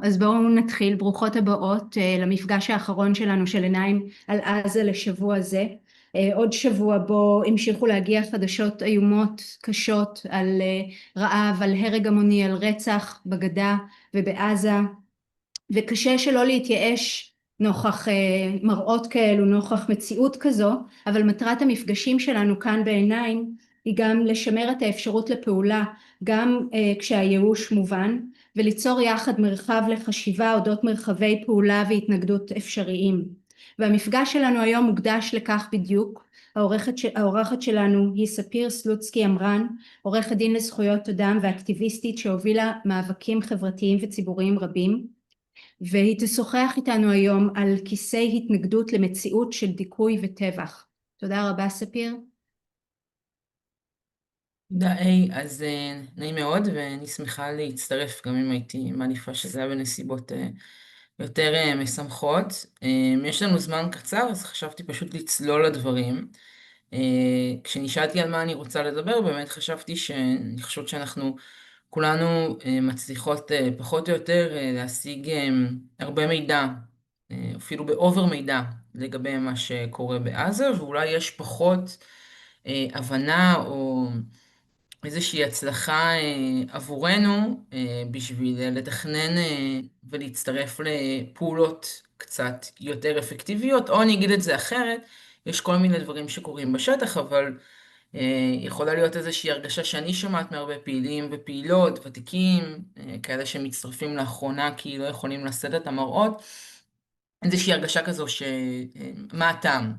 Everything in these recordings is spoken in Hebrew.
אז בואו נתחיל. ברוכות הבאות למפגש האחרון שלנו של עיניים על עזה לשבוע זה. עוד שבוע בו המשיכו להגיע חדשות איומות קשות על רעב, על הרג המוני, על רצח בגדה ובעזה, וקשה שלא להתייאש נוכח מראות כאלו, נוכח מציאות כזו, אבל מטרת המפגשים שלנו כאן בעיניים היא גם לשמר את האפשרות לפעולה, גם כשהייאוש מובן, וליצור יחד מרחב לחשיבה אודות מרחבי פעולה והתנגדות אפשריים. והמפגש שלנו היום מוקדש לכך בדיוק. האורחת שלנו היא ספיר סלוצקי אמרן, עורכת דין לזכויות אדם ואקטיביסטית שהובילה מאבקים חברתיים וציבוריים רבים, והיא תשוחח איתנו היום על כיסי התנגדות למציאות של דיכוי וטבח. תודה רבה ספיר. אז נעים מאוד, ואני שמחה להצטרף, גם אם הייתי מעדיפה שזה היה בנסיבות יותר משמחות. יש לנו זמן קצר, אז חשבתי פשוט לצלול לדברים. כשנשאלתי על מה אני רוצה לדבר, באמת אני חושבת שאנחנו כולנו מצליחות פחות או יותר להשיג הרבה מידע, אפילו באובר מידע, לגבי מה שקורה בעזה, ואולי יש פחות הבנה או איזושהי הצלחה עבורנו בשביל לתכנן ולהצטרף לפעולות קצת יותר אפקטיביות, או אני אגיד את זה אחרת, יש כל מיני דברים שקורים בשטח, אבל יכולה להיות איזושהי הרגשה שאני שומעת מהרבה פעילים ופעילות, ותיקים, כאלה שמצטרפים לאחרונה כי לא יכולים לשאת את המראות, איזושהי הרגשה כזו מה הטעם?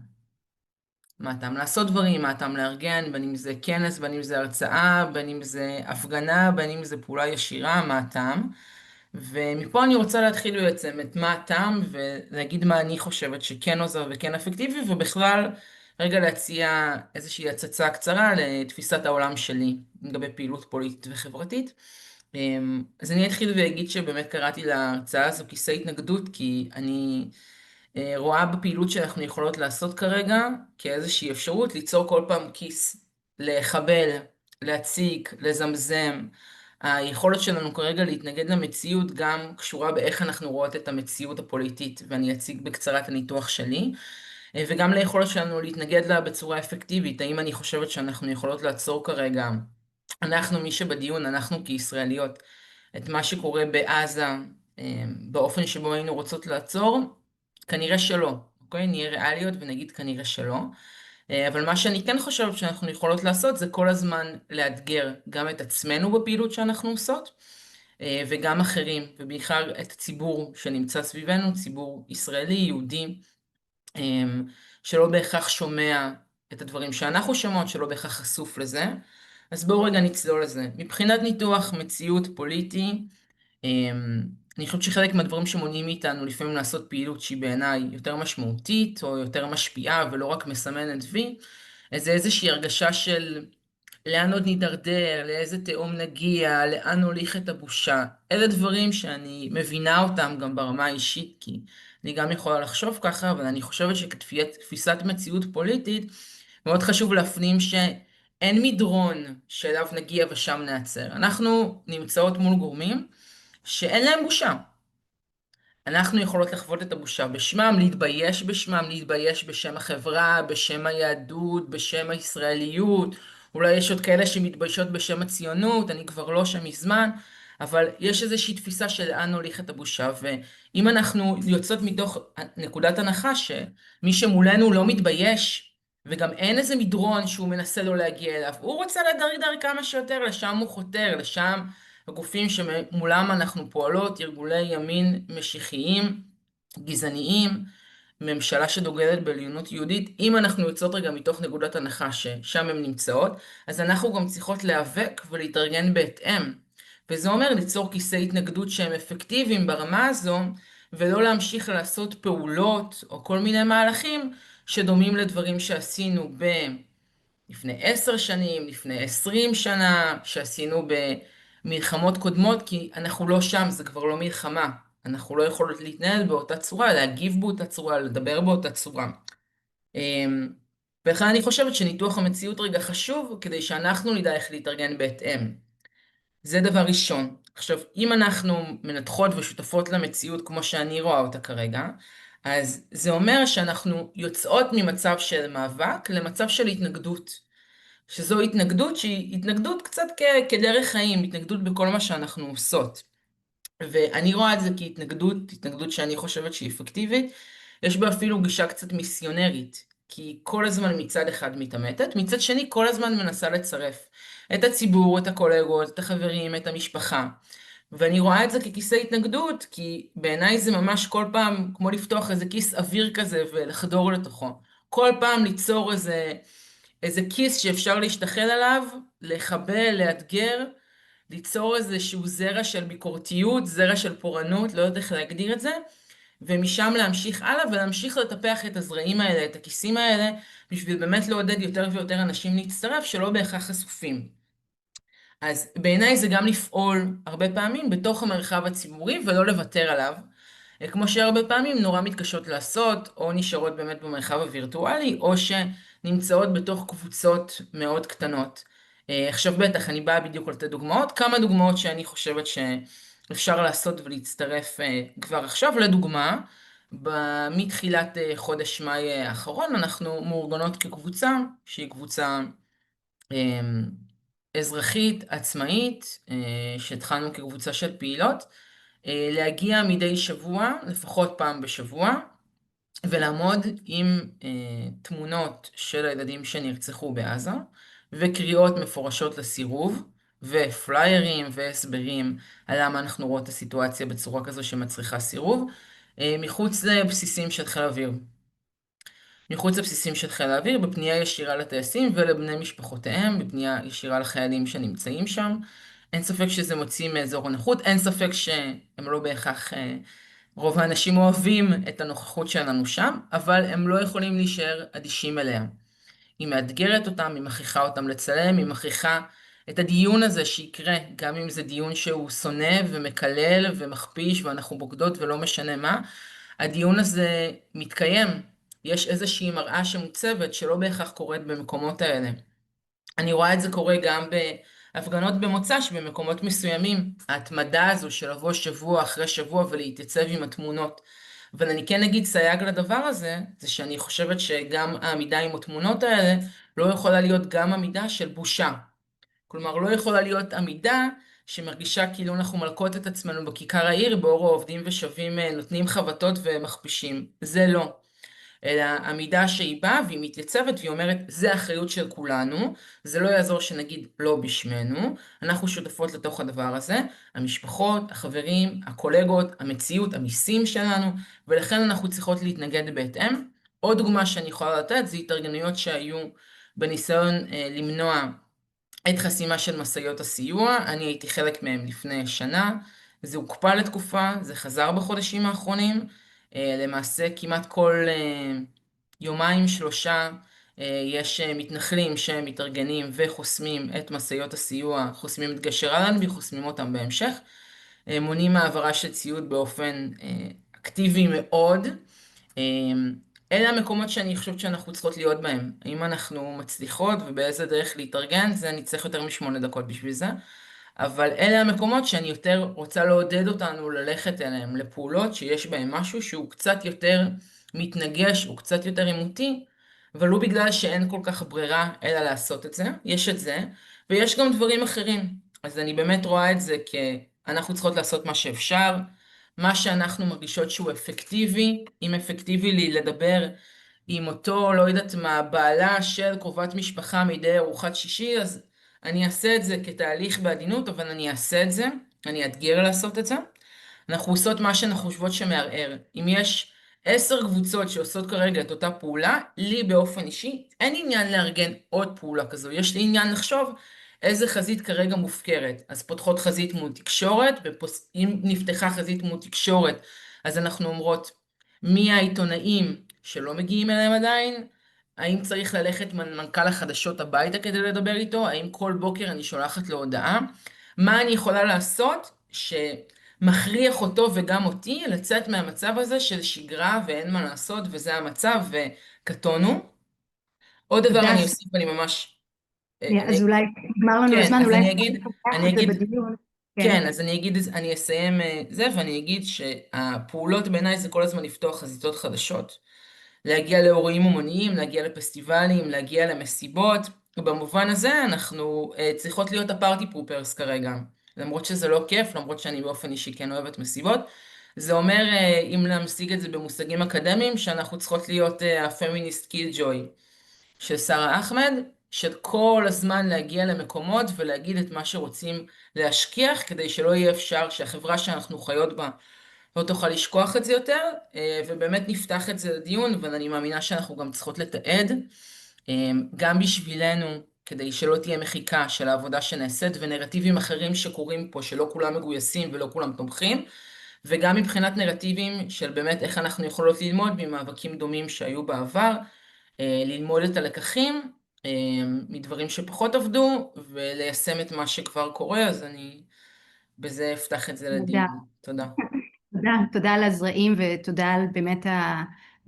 מה הטעם לעשות דברים, מה הטעם לארגן, בין אם זה כנס, בין אם זה הרצאה, בין אם זה הפגנה, בין אם זה פעולה ישירה, מה הטעם. ומפה אני רוצה להתחיל בעצם את מה הטעם, ולהגיד מה אני חושבת שכן עוזר וכן אפקטיבי, ובכלל רגע להציע איזושהי הצצה קצרה לתפיסת העולם שלי לגבי פעילות פוליטית וחברתית. אז אני אתחיל ואגיד שבאמת קראתי להרצאה הזו כיסא התנגדות, כי אני רואה בפעילות שאנחנו יכולות לעשות כרגע כאיזושהי אפשרות ליצור כל פעם כיס, לחבל, להציג, לזמזם. היכולת שלנו כרגע להתנגד למציאות גם קשורה באיך אנחנו רואות את המציאות הפוליטית, ואני אציג בקצרה את הניתוח שלי, וגם ליכולת שלנו להתנגד לה בצורה אפקטיבית. האם אני חושבת שאנחנו יכולות לעצור כרגע, מי שבדיון, אנחנו כישראליות, את מה שקורה בעזה, באופן שבו היינו רוצות לעצור? כנראה שלא, אוקיי? נהיה ריאליות ונגיד כנראה שלא. אבל מה שאני כן חושבת שאנחנו יכולות לעשות זה כל הזמן לאתגר גם את עצמנו בפעילות שאנחנו עושות, וגם אחרים, ובעיקר את הציבור שנמצא סביבנו, ציבור ישראלי, יהודי, שלא בהכרח שומע את הדברים שאנחנו שומעות, שלא בהכרח חשוף לזה. אז בואו רגע נצלול לזה. מבחינת ניתוח מציאות פוליטי, אני חושבת שחלק מהדברים שמונעים מאיתנו לפעמים לעשות פעילות שהיא בעיניי יותר משמעותית או יותר משפיעה ולא רק מסמנת וי, זה איזושהי הרגשה של לאן עוד נידרדר, לאיזה תהום נגיע, לאן נוליך את הבושה. אלה דברים שאני מבינה אותם גם ברמה האישית, כי אני גם יכולה לחשוב ככה, אבל אני חושבת שכתפיסת מציאות פוליטית, מאוד חשוב להפנים שאין מדרון שאליו נגיע ושם נעצר. אנחנו נמצאות מול גורמים שאין להם בושה. אנחנו יכולות לחוות את הבושה בשמם, להתבייש בשמם, להתבייש בשם החברה, בשם היהדות, בשם הישראליות. אולי יש עוד כאלה שמתביישות בשם הציונות, אני כבר לא שם מזמן, אבל יש איזושהי תפיסה של לאן נוליך את הבושה, ואם אנחנו יוצאות מתוך נקודת הנחה שמי שמולנו לא מתבייש, וגם אין איזה מדרון שהוא מנסה לא להגיע אליו, הוא רוצה לדרדר כמה שיותר, לשם הוא חותר, לשם הגופים שמולם אנחנו פועלות, ארגוני ימין משיחיים, גזעניים, ממשלה שדוגלת בעליונות יהודית. אם אנחנו יוצאות רגע מתוך נקודת הנחה ששם הן נמצאות, אז אנחנו גם צריכות להיאבק ולהתארגן בהתאם. וזה אומר ליצור כיסי התנגדות שהם אפקטיביים ברמה הזו, ולא להמשיך לעשות פעולות או כל מיני מהלכים שדומים לדברים שעשינו לפני 10 שנים, לפני 20 שנה, שעשינו במלחמות קודמות, כי אנחנו לא שם, זה כבר לא מלחמה. אנחנו לא יכולות להתנהל באותה צורה, להגיב באותה צורה, לדבר באותה צורה. ולכן אני חושבת שניתוח המציאות רגע חשוב, כדי שאנחנו נדע איך להתארגן בהתאם. זה דבר ראשון. עכשיו, אם אנחנו מנתחות ושותפות למציאות כמו שאני רואה אותה כרגע, אז זה אומר שאנחנו יוצאות ממצב של מאבק למצב של התנגדות. שזו התנגדות שהיא התנגדות קצת כדרך חיים, התנגדות בכל מה שאנחנו עושות. ואני רואה את זה כהתנגדות, התנגדות שאני חושבת שהיא אפקטיבית. יש בה אפילו גישה קצת מיסיונרית, כי כל הזמן מצד אחד מתעמתת, מצד שני כל הזמן מנסה לצרף את הציבור, את הקולגות, את החברים, את המשפחה. ואני רואה את זה ככיסא התנגדות, כי בעיניי זה ממש כל פעם כמו לפתוח איזה כיס אוויר כזה ולחדור לתוכו. כל פעם ליצור איזה כיס שאפשר להשתחל עליו, לחבל, לאתגר, ליצור איזשהו זרע של ביקורתיות, זרע של פורענות, לא יודעת איך להגדיר את זה, ומשם להמשיך הלאה ולהמשיך לטפח את הזרעים האלה, את הכיסים האלה, בשביל באמת לעודד יותר ויותר אנשים להצטרף שלא בהכרח חשופים. אז בעיניי זה גם לפעול הרבה פעמים בתוך המרחב הציבורי ולא לוותר עליו, כמו שהרבה פעמים נורא מתקשות לעשות, או נשארות באמת במרחב הווירטואלי, או שנמצאות בתוך קבוצות מאוד קטנות. עכשיו בטח, אני באה בדיוק לתת דוגמאות, כמה דוגמאות שאני חושבת שאפשר לעשות ולהצטרף כבר עכשיו. לדוגמה, מתחילת חודש מאי האחרון, אנחנו מאורגנות כקבוצה, שהיא קבוצה אזרחית, עצמאית, שהתחלנו כקבוצה של פעילות, להגיע מדי שבוע, לפחות פעם בשבוע, ולעמוד עם תמונות של הילדים שנרצחו בעזה, וקריאות מפורשות לסירוב, ופליירים והסברים על למה אנחנו רואות את הסיטואציה בצורה כזו שמצריכה סירוב, מחוץ לבסיסים של חיל האוויר. מחוץ לבסיסים של חיל האוויר, בפנייה ישירה לטייסים ולבני משפחותיהם, בפנייה ישירה לחיילים שנמצאים שם. אין ספק שזה מוציא מאזור הנוחות, אין ספק שהם לא בהכרח, רוב האנשים אוהבים את הנוכחות שלנו שם, אבל הם לא יכולים להישאר אדישים אליה. היא מאתגרת אותם, היא מכריחה אותם לצלם, היא מכריחה את הדיון הזה שיקרה, גם אם זה דיון שהוא שונא ומקלל ומכפיש ואנחנו בוגדות ולא משנה מה, הדיון הזה מתקיים. יש איזושהי מראה שמוצבת שלא בהכרח קורית במקומות האלה. אני רואה את זה קורה גם בהפגנות במוצ"ש במקומות מסוימים. ההתמדה הזו של לבוא שבוע אחרי שבוע ולהתייצב עם התמונות. אבל אני כן אגיד סייג לדבר הזה, זה שאני חושבת שגם העמידה עם התמונות האלה לא יכולה להיות גם עמידה של בושה. כלומר, לא יכולה להיות עמידה שמרגישה כאילו אנחנו מלקות את עצמנו בכיכר העיר, באור העובדים ושווים נותנים חבטות ומכפישים. זה לא. אלא עמידה שהיא באה והיא מתייצבת והיא אומרת, זה אחריות של כולנו, זה לא יעזור שנגיד לא בשמנו, אנחנו שותפות לתוך הדבר הזה, המשפחות, החברים, הקולגות, המציאות, המיסים שלנו, ולכן אנחנו צריכות להתנגד בהתאם. עוד דוגמה שאני יכולה לתת, זה התארגנויות שהיו בניסיון למנוע את חסימה של משאיות הסיוע, אני הייתי חלק מהם לפני שנה, זה הוקפא לתקופה, זה חזר בחודשים האחרונים, למעשה כמעט כל יומיים שלושה יש מתנחלים שמתארגנים וחוסמים את משאיות הסיוע, חוסמים את גשר אלנבי, חוסמים אותם בהמשך, מונעים העברה של ציוד באופן אקטיבי מאוד. אלה המקומות שאני חושבת שאנחנו צריכות להיות בהם. האם אנחנו מצליחות ובאיזה דרך להתארגן, זה אני צריך יותר מ8 דקות בשביל זה. אבל אלה המקומות שאני יותר רוצה לעודד אותנו ללכת אליהם, לפעולות שיש בהם משהו שהוא קצת יותר מתנגש, הוא קצת יותר עימותי, אבל לא בגלל שאין כל כך ברירה אלא לעשות את זה, יש את זה, ויש גם דברים אחרים. אז אני באמת רואה את זה אנחנו צריכות לעשות מה שאפשר, מה שאנחנו מרגישות שהוא אפקטיבי, אם אפקטיבי לי לדבר עם אותו, לא יודעת מה, בעלה של קרובת משפחה מדי ארוחת שישי, אז אני אעשה את זה כתהליך בעדינות, אבל אני אעשה את זה, אני אאתגר לעשות את זה. אנחנו עושות מה שאנחנו חושבות שמערער. אם יש 10 קבוצות שעושות כרגע את אותה פעולה, לי באופן אישי אין עניין לארגן עוד פעולה כזו. יש לי עניין לחשוב איזה חזית כרגע מופקרת. אז פותחות חזית מול תקשורת, ואם נפתחה חזית מול תקשורת, אז אנחנו אומרות מי העיתונאים שלא מגיעים אליהם עדיין, האם צריך ללכת מנכ"ל החדשות הביתה כדי לדבר איתו, האם כל בוקר אני שולחת לו הודעה, מה אני יכולה לעשות שמכריח אותו וגם אותי לצאת מהמצב הזה של שגרה ואין מה לעשות וזה המצב וקטונו. עוד דבר אני הדס, אוסיף, אני ממש, אז אולי נגמר לנו כן, הזמן, אז אולי אני אפשר אגיד, לפתח אני את זה אגיד, בדיון. כן, כן, אז אני אגיד, אני אסיים זה, ואני אגיד שהפעולות בעיניי זה כל הזמן לפתוח חזיתות חדשות. להגיע לאירועים אומניים, להגיע לפסטיבלים, להגיע למסיבות. ובמובן הזה אנחנו צריכות להיות הפארטי פופרס כרגע. למרות שזה לא כיף, למרות שאני באופן אישי כן אוהבת מסיבות. זה אומר, אם נמשיג את זה במושגים אקדמיים, שאנחנו צריכות להיות הפמיניסט קיל ג'וי של שרה אחמד, של כל הזמן להגיע למקומות ולהגיד את מה שרוצים להשכיח, כדי שלא יהיה אפשר שהחברה שאנחנו חיות בה לא תוכל לשכוח את זה יותר, ובאמת נפתח את זה לדיון, אבל אני מאמינה שאנחנו גם צריכות לתעד, גם בשבילנו, כדי שלא תהיה מחיקה של העבודה שנעשית, ונרטיבים אחרים שקורים פה, שלא כולם מגויסים ולא כולם תומכים, וגם מבחינת נרטיבים של באמת איך אנחנו יכולות ללמוד ממאבקים דומים שהיו בעבר, ללמוד את הלקחים, מדברים שפחות עבדו, וליישם את מה שכבר קורה, אז אני בזה אפתח את זה תודה. לדיון. תודה. תודה, תודה על הזרעים ותודה על באמת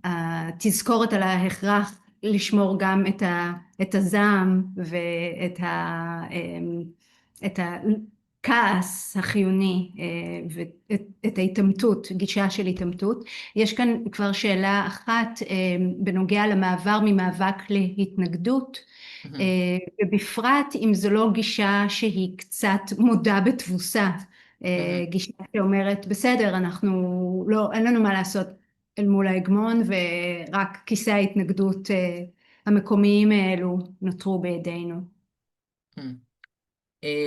התזכורת על ההכרח לשמור גם את הזעם ואת את הכעס החיוני ואת ההתעמתות, גישה של התעמתות. יש כאן כבר שאלה אחת בנוגע למעבר ממאבק להתנגדות, מהמם. ובפרט אם זו לא גישה שהיא קצת מודה בתבוסה, מהמם. גישה שאומרת בסדר, אנחנו לא, אין לנו מה לעשות אל מול ההגמון ורק כיסא ההתנגדות המקומיים האלו נותרו בידינו. מהמם.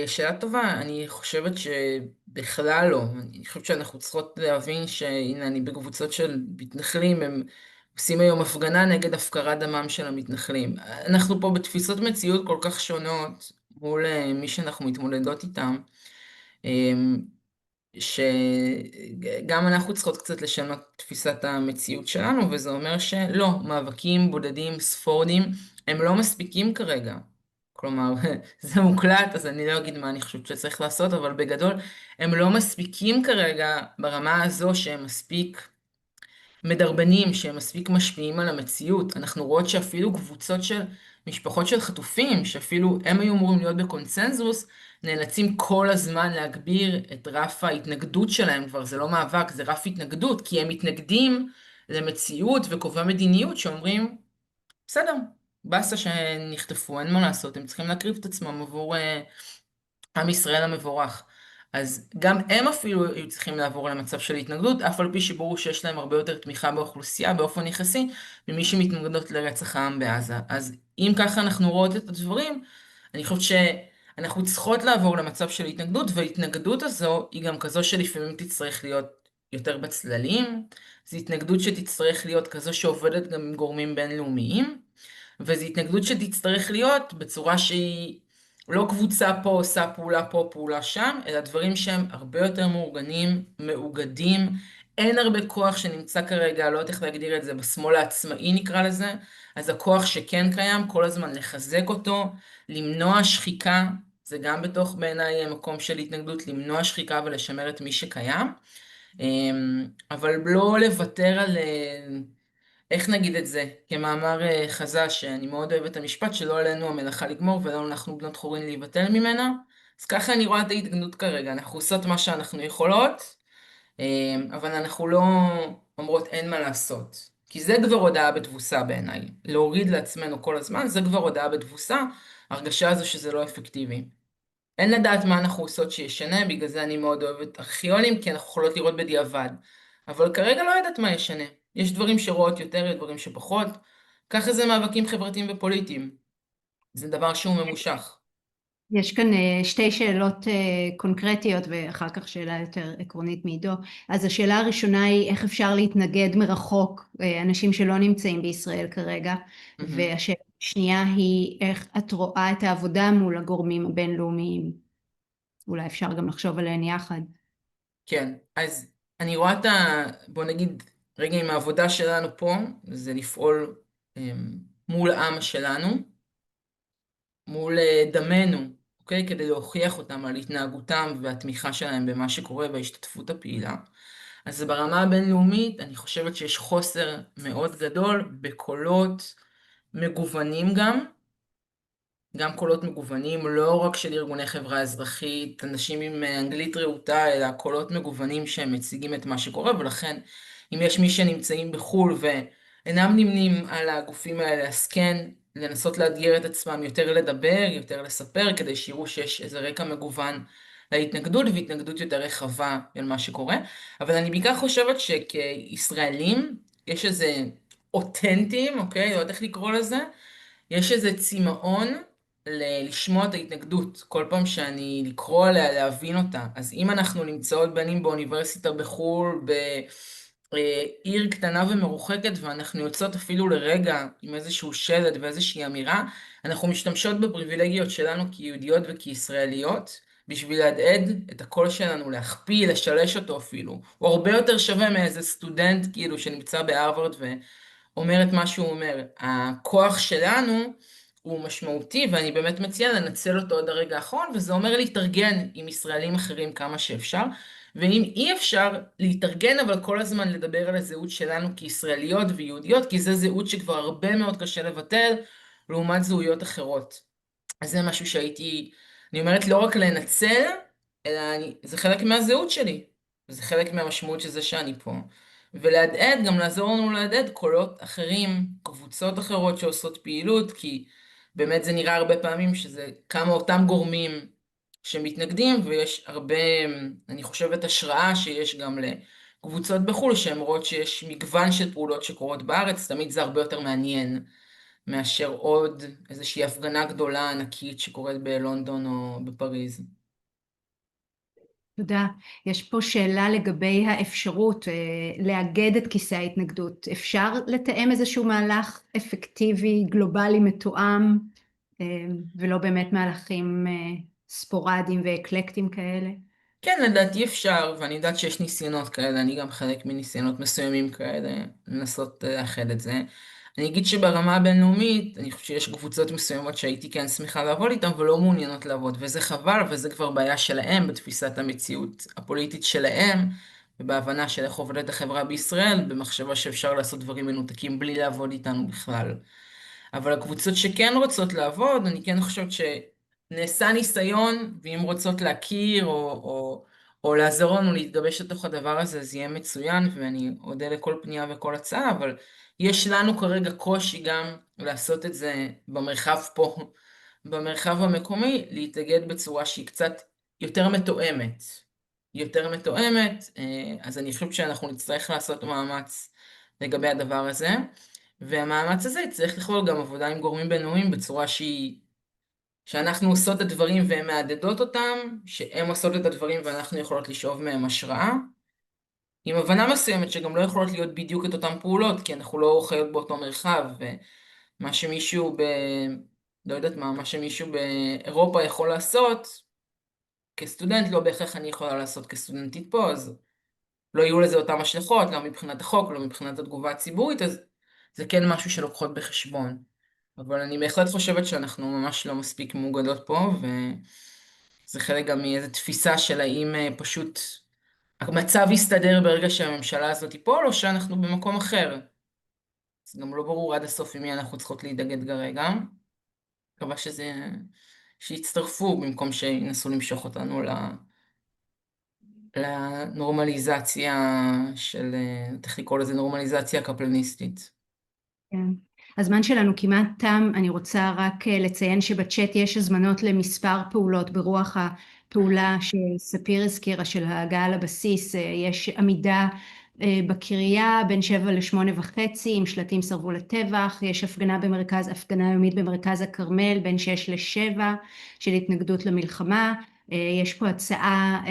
שאלה טובה, אני חושבת שבכלל לא. אני חושבת שאנחנו צריכות להבין שהנה אני בקבוצות של מתנחלים, הם עושים היום הפגנה נגד הפקרת דמם של המתנחלים. אנחנו פה בתפיסות מציאות כל כך שונות מול מי שאנחנו מתמודדות איתם. שגם אנחנו צריכות קצת לשנות את תפיסת המציאות שלנו, וזה אומר שלא, מאבקים בודדים, ספורדים, הם לא מספיקים כרגע. כלומר, זה מוקלט, אז אני לא אגיד מה אני חושבת שצריך לעשות, אבל בגדול, הם לא מספיקים כרגע ברמה הזו שהם מספיק מדרבנים, שהם מספיק משפיעים על המציאות. אנחנו רואות שאפילו קבוצות של משפחות של חטופים, שאפילו הם היו אמורים להיות בקונצנזוס, נאלצים כל הזמן להגביר את רף ההתנגדות שלהם, כבר זה לא מאבק, זה רף התנגדות, כי הם מתנגדים למציאות וקובעי מדיניות שאומרים, בסדר, באסה שנחטפו, אין מה לעשות, הם צריכים להקריב את עצמם עבור עם ישראל המבורך. אז גם הם אפילו היו צריכים לעבור למצב של התנגדות, אף על פי שברור שיש להם הרבה יותר תמיכה באוכלוסייה באופן יחסי, ממי שמתנגדות לרצח העם בעזה. אז אם ככה אנחנו רואות את הדברים, אני חושבת שאנחנו צריכות לעבור למצב של התנגדות, וההתנגדות הזו היא גם כזו שלפעמים תצטרך להיות יותר בצללים, זו התנגדות שתצטרך להיות כזו שעובדת גם עם גורמים בינלאומיים, וזו התנגדות שתצטרך להיות בצורה שהיא לא קבוצה פה עושה פעולה פה, פעולה שם, אלא דברים שהם הרבה יותר מאורגנים, מאוגדים. אין הרבה כוח שנמצא כרגע, לא יודעת איך להגדיר את זה, בשמאל העצמאי נקרא לזה, אז הכוח שכן קיים, כל הזמן לחזק אותו, למנוע שחיקה, זה גם בתוך בעיניי מקום של התנגדות, למנוע שחיקה ולשמר את מי שקיים, אבל לא לוותר על איך נגיד את זה? כמאמר חז"ל, שאני מאוד אוהבת את המשפט, שלא עלינו המלאכה לגמור ולא אנחנו בנות חורין להיבטל ממנה. אז ככה אני רואה את ההתגנות כרגע. אנחנו עושות מה שאנחנו יכולות, אבל אנחנו לא אומרות אין מה לעשות. כי זה כבר הודעה בתבוסה בעיניי. להוריד לעצמנו כל הזמן, זה כבר הודעה בתבוסה, הרגשה הזו שזה לא אפקטיבי. אין לדעת מה אנחנו עושות שישנה, בגלל זה אני מאוד אוהבת ארכיונים, כי אנחנו יכולות לראות בדיעבד. אבל כרגע לא יודעת מה ישנה. יש דברים שרואות יותר, יש דברים שפחות. ככה זה מאבקים חברתיים ופוליטיים. זה דבר שהוא ממושך. יש כאן שתי שאלות קונקרטיות ואחר כך שאלה יותר עקרונית מעידו. אז השאלה הראשונה היא איך אפשר להתנגד מרחוק, אנשים שלא נמצאים בישראל כרגע, מהמם. והשאלה השנייה היא איך את רואה את העבודה מול הגורמים הבינלאומיים. אולי אפשר גם לחשוב עליהן יחד. כן, אז אני רואה את בוא נגיד, רגע עם העבודה שלנו פה, זה לפעול מול העם שלנו, מול דמנו, אוקיי? כדי להוכיח אותם על התנהגותם והתמיכה שלהם במה שקורה וההשתתפות הפעילה. אז ברמה הבינלאומית, אני חושבת שיש חוסר מאוד גדול בקולות מגוונים גם, גם קולות מגוונים, לא רק של ארגוני חברה אזרחית, אנשים עם אנגלית רהוטה, אלא קולות מגוונים שהם מציגים את מה שקורה, ולכן אם יש מי שנמצאים בחו"ל ואינם נמנים על הגופים האלה, אז כן, לנסות לאתגר את עצמם, יותר לדבר, יותר לספר, כדי שיראו שיש איזה רקע מגוון להתנגדות, והתנגדות יותר רחבה אל מה שקורה. אבל אני בעיקר חושבת שכישראלים, יש איזה אותנטים, אוקיי? לא יודעת איך לקרוא לזה, יש איזה צמאון לשמוע את ההתנגדות, כל פעם שאני לקרוא עליה, להבין אותה. אז אם אנחנו נמצאות בין אם באוניברסיטה בחו"ל, בעיר קטנה ומרוחקת, ואנחנו יוצאות אפילו לרגע עם איזשהו שלט ואיזושהי אמירה, אנחנו משתמשות בפריבילגיות שלנו כיהודיות וכישראליות, בשביל להדהד את הקול שלנו, להכפיל, לשלש אותו אפילו. הוא הרבה יותר שווה מאיזה סטודנט כאילו שנמצא בהרווארד אומר את מה שהוא אומר. הכוח שלנו הוא משמעותי, ואני באמת מציעה לנצל אותו עד הרגע האחרון, וזה אומר להתארגן עם ישראלים אחרים כמה שאפשר, ואם אי אפשר להתארגן, אבל כל הזמן לדבר על הזהות שלנו כישראליות ויהודיות, כי זה זהות שכבר הרבה מאוד קשה לבטל, לעומת זהויות אחרות. אז זה משהו שהייתי, אני אומרת לא רק לנצל, אלא זה חלק מהזהות שלי. זה חלק מהמשמעות של זה שאני פה. ולהדהד, גם לעזור לנו להדהד קולות אחרים, קבוצות אחרות שעושות פעילות, כי באמת זה נראה הרבה פעמים שזה כמה אותם גורמים שמתנגדים, ויש הרבה, אני חושבת, השראה שיש גם לקבוצות בחו"ל, שהן רואות שיש מגוון של פעולות שקורות בארץ, תמיד זה הרבה יותר מעניין. מאשר עוד איזושהי הפגנה גדולה ענקית שקורית בלונדון או בפריז. תודה. יש פה שאלה לגבי האפשרות לאגד את כיסא ההתנגדות. אפשר לתאם איזשהו מהלך אפקטיבי, גלובלי, מתואם, ולא באמת מהלכים ספורדיים ואקלקטיים כאלה? כן, לדעתי אפשר, ואני יודעת שיש ניסיונות כאלה, אני גם חלק מניסיונות מסוימים כאלה, לנסות לאחד את זה. אני אגיד שברמה הבינלאומית, אני חושב שיש קבוצות מסוימות שהייתי כן שמחה לעבוד איתן, ולא מעוניינות לעבוד, וזה חבל, וזה כבר בעיה שלהם בתפיסת המציאות הפוליטית שלהם, ובהבנה של איך עובדת החברה בישראל, במחשבה שאפשר לעשות דברים מנותקים בלי לעבוד איתנו בכלל. אבל הקבוצות שכן רוצות לעבוד, אני כן חושבת שנעשה ניסיון, ואם רוצות להכיר או לעזור לנו להתגבש לתוך הדבר הזה, זה יהיה מצוין, ואני אודה לכל פנייה וכל הצעה, אבל יש לנו כרגע קושי גם לעשות את זה במרחב פה, במרחב המקומי, להתאגד בצורה שהיא קצת יותר מתואמת. יותר מתואמת, אז אני חושבת שאנחנו נצטרך לעשות מאמץ לגבי הדבר הזה. והמאמץ הזה צריך לכלול גם עבודה עם גורמים בינלאומיים בצורה שאנחנו עושות את הדברים והן מהדהדות אותם, שהן עושות את הדברים ואנחנו יכולות לשאוב מהם השראה, עם הבנה מסוימת שגם לא יכולות להיות בדיוק את אותן פעולות, כי אנחנו לא חיות באותו מרחב, ומה שמישהו לא יודעת מה שמישהו באירופה יכול לעשות, כסטודנט לא בהכרח אני יכולה לעשות כסטודנטית פה, אז לא יהיו לזה אותם השלכות, לא מבחינת החוק, לא מבחינת התגובה הציבורית, אז זה כן משהו שלוקחות בחשבון. אבל אני בהחלט חושבת שאנחנו ממש לא מספיק מאוגדות פה, וזה חלק גם מאיזו תפיסה של האם פשוט המצב יסתדר ברגע שהממשלה הזאת תיפול, או שאנחנו במקום אחר. זה גם לא ברור עד הסוף עם מי אנחנו צריכות להתאגד כרגע. מקווה שיצטרפו במקום שינסו למשוך אותנו לנורמליזציה של, איך לקרוא לזה, נורמליזציה קפלניסטית. כן. הזמן שלנו כמעט תם, אני רוצה רק לציין שבצ'אט יש הזמנות למספר פעולות ברוח הפעולה שספיר הזכירה של ההגעה לבסיס, יש עמידה בקריה בין 7 ל8:30 עם שלטים סרבו לטבח, יש הפגנה יומית במרכז הכרמל בין 6 ל7 של התנגדות למלחמה, יש פה הצעה,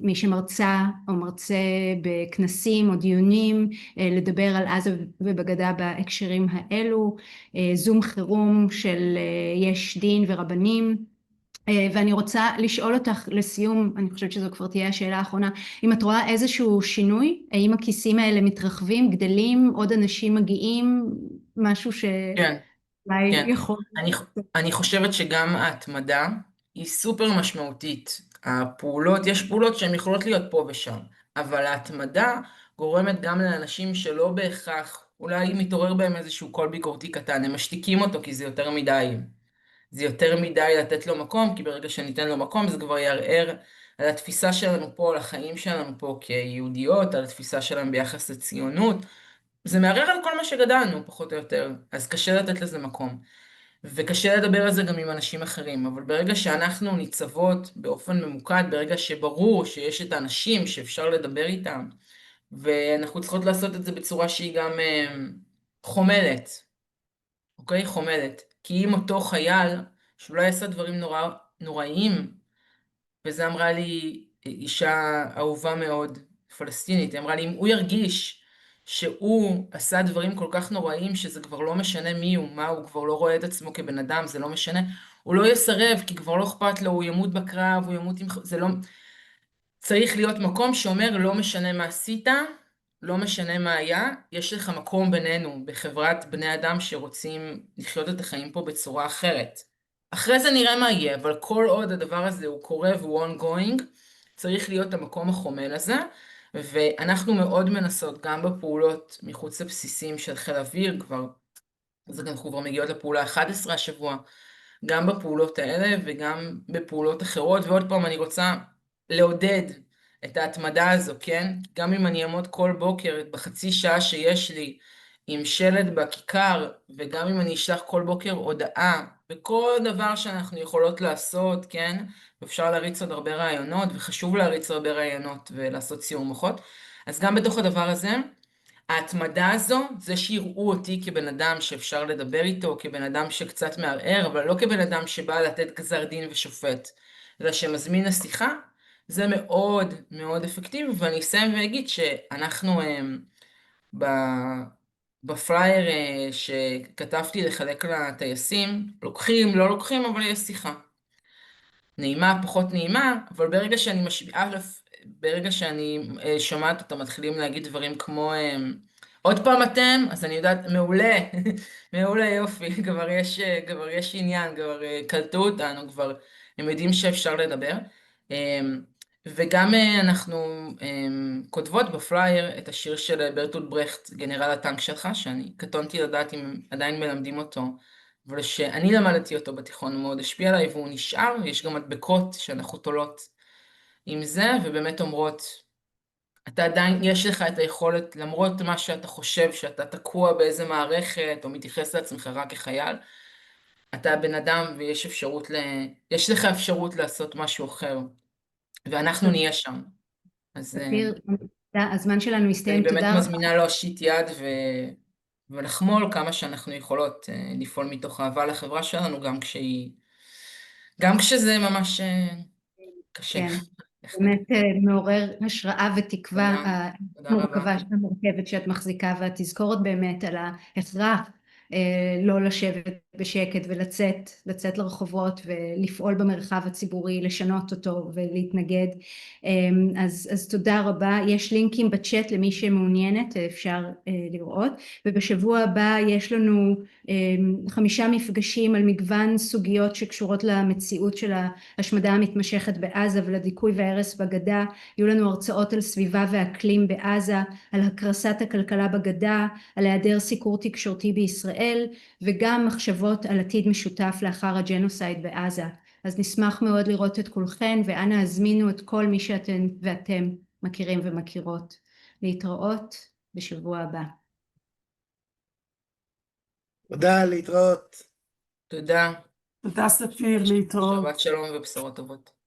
מי שמרצה או מרצה בכנסים או דיונים, לדבר על עזה ובגדה בהקשרים האלו, זום חירום של יש דין ורבנים, ואני רוצה לשאול אותך לסיום, אני חושבת שזו כבר תהיה השאלה האחרונה, אם את רואה איזשהו שינוי, האם הכיסים האלה מתרחבים, גדלים, עוד אנשים מגיעים, משהו כן. שאולי כן, יכול... אני, אני חושבת שגם ההתמדה היא סופר משמעותית. הפעולות, יש פעולות שהן יכולות להיות פה ושם, אבל ההתמדה גורמת גם לאנשים שלא בהכרח, אולי מתעורר בהם איזשהו קול ביקורתי קטן, הם משתיקים אותו כי זה יותר מדי. זה יותר מדי לתת לו מקום, כי ברגע שניתן לו מקום זה כבר יערער על התפיסה שלנו פה, על החיים שלנו פה כיהודיות, על התפיסה שלנו ביחס לציונות. זה מערער על כל מה שגדלנו, פחות או יותר, אז קשה לתת לזה מקום. וקשה לדבר על זה גם עם אנשים אחרים, אבל ברגע שאנחנו ניצבות באופן ממוקד, ברגע שברור שיש את האנשים שאפשר לדבר איתם, ואנחנו צריכות לעשות את זה בצורה שהיא גם חומלת, אוקיי? חומלת. כי אם אותו חייל, שאולי עשה דברים נוראיים, וזה אמרה לי אישה אהובה מאוד, פלסטינית, היא אמרה לי, אם הוא ירגיש שהוא עשה דברים כל כך נוראים, שזה כבר לא משנה מי הוא, מה הוא כבר לא רואה את עצמו כבן אדם, זה לא משנה, הוא לא יסרב, כי כבר לא אכפת לו, הוא ימות בקרב, הוא ימות עם... זה לא... צריך להיות מקום שאומר, לא משנה מה עשית, לא משנה מה היה, יש לך מקום בינינו, בחברת בני אדם שרוצים לחיות את החיים פה בצורה אחרת. אחרי זה נראה מה יהיה, אבל כל עוד הדבר הזה הוא קורה והוא ongoing, צריך להיות המקום החומל הזה, ואנחנו מאוד מנסות גם בפעולות מחוץ לבסיסים של חיל אוויר, אז אנחנו כבר מגיעות לפעולה 11 השבוע, גם בפעולות האלה וגם בפעולות אחרות, ועוד פעם אני רוצה לעודד את ההתמדה הזו, כן? גם אם אני אעמוד כל בוקר בחצי שעה שיש לי עם שלט בכיכר, וגם אם אני אשלח כל בוקר הודעה, וכל דבר שאנחנו יכולות לעשות, כן? אפשר להריץ עוד הרבה רעיונות, וחשוב להריץ הרבה רעיונות ולעשות סיור מוחות. אז גם בתוך הדבר הזה, ההתמדה הזו, זה שיראו אותי כבן אדם שאפשר לדבר איתו, כבן אדם שקצת מערער, אבל לא כבן אדם שבא לתת גזר דין ושופט, אלא שמזמין לשיחה, זה מאוד מאוד אפקטיבי, ואני אסיים ואגיד שאנחנו בפלייר שכתבתי לחלק לטייסים, לוקחים, לא לוקחים, אבל יש שיחה. נעימה, פחות נעימה, אבל ברגע שאני משמיעה, ברגע שאני שומעת אותם מתחילים להגיד דברים כמו עוד פעם אתם, אז אני יודעת, מעולה, מעולה יופי, כבר יש עניין, כבר קלטו אותנו, כבר הם יודעים שאפשר לדבר. וגם אנחנו כותבות בפלייר את השיר של ברטולד ברכט, גנרל הטנק שלך, שאני קטונתי לדעת אם הם עדיין מלמדים אותו, אבל שאני למדתי אותו בתיכון, הוא מאוד השפיע עליי והוא נשאר, יש גם מדבקות שאנחנו תולות עם זה, ובאמת אומרות, אתה עדיין, יש לך את היכולת, למרות מה שאתה חושב, שאתה תקוע באיזה מערכת, או מתייחס לעצמך רק כחייל, אתה בן אדם ויש אפשרות יש לך אפשרות לעשות משהו אחר, ואנחנו נהיה שם. אז ספיר, הזמן שלנו אני הסתיים, באמת תודה רבה. מזמינה להושיט יד ולחמול כמה שאנחנו יכולות לפעול מתוך אהבה לחברה שלנו, גם כשזה ממש קשה. כן, באמת מעורר השראה ותקווה תודה, תודה רבה. המורכבה המורכבת שאת מחזיקה, והתזכורת באמת על ההכרח לא לשבת בשקט לצאת לרחובות ולפעול במרחב הציבורי, לשנות אותו ולהתנגד. אז תודה רבה. יש לינקים בצ'אט למי שמעוניינת, אפשר לראות, ובשבוע הבא יש לנו 5 מפגשים על מגוון סוגיות שקשורות למציאות של ההשמדה המתמשכת בעזה ולדיכוי והרס בגדה. יהיו לנו הרצאות על סביבה ואקלים בעזה, על הקרסת הכלכלה בגדה, על היעדר סיקור תקשורתי בישראל, וגם מחשבות על עתיד משותף לאחר הג'נוסייד בעזה. אז נשמח מאוד לראות את כולכן, ואנא הזמינו את כל מי שאתן ואתם מכירים ומכירות. להתראות בשבוע הבא. תודה, להתראות. תודה. תודה ספיר, להתראות. שבת שלום ובשורות טובות.